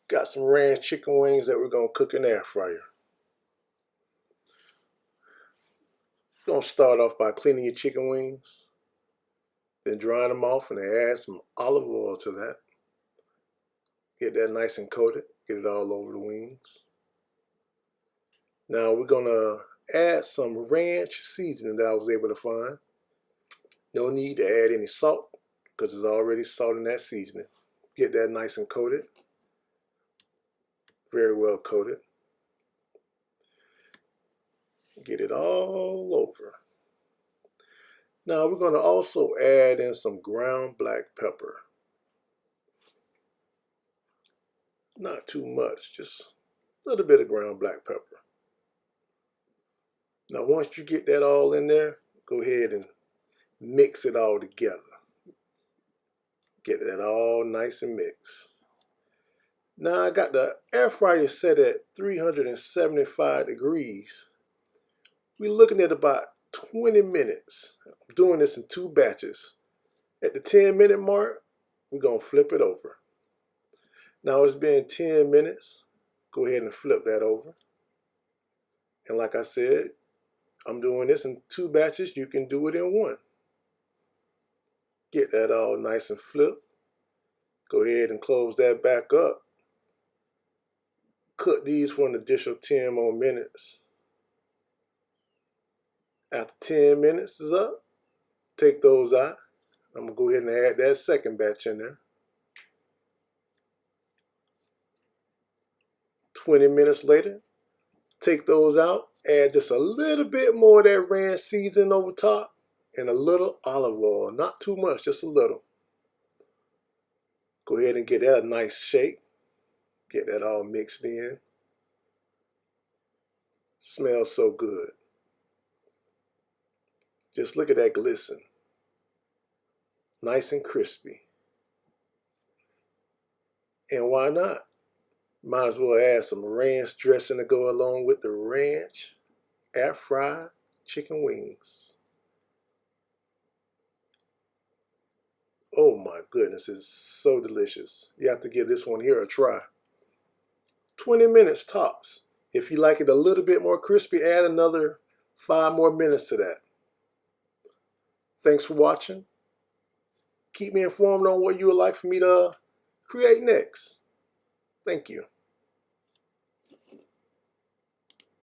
Got some ranch chicken wings that we're going to cook in the air fryer. Going to start off by cleaning your chicken wings, then drying them off, and then add some olive oil to that. Get that nice and coated. Get it all over the wings. Now we're going to add some ranch seasoning that I was able to find. No need to add any salt because there's already salt in that seasoning. Get that nice and coated. Very well coated. Get it all over. Now we're going to also add in some ground black pepper. Not too much, just a little bit of ground black pepper. Now once you get that all in there, go ahead and mix it all together. Get that all nice and mixed. Now I got the air fryer set at 375 degrees. We're looking at about 20 minutes. I'm doing this in 2 batches. At the 10-minute mark, we're going to flip it over. Now it's been 10 minutes. Go ahead and flip that over. And like I said, I'm doing this in 2 batches. You can do it in 1. Get that all nice and flipped. Go ahead and close that back up. Cook these for an additional 10 more minutes. After 10 minutes is up, take those out. I'm going to go ahead and add that second batch in there. 20 minutes later, take those out. Add just a little bit more of that ranch seasoning over top and a little olive oil. Not too much, just a little. Go ahead and get that a nice shake. Get that all mixed in. Smells so good. Just look at that glisten. Nice and crispy. And why not? Might as well add some ranch dressing to go along with the ranch air fried chicken wings. Oh my goodness, it's so delicious. You have to give this one here a try. 20 minutes tops. If you like it a little bit more crispy, add another 5 more minutes to that. Thanks for watching. Keep me informed on what you would like for me to create next. Thank you.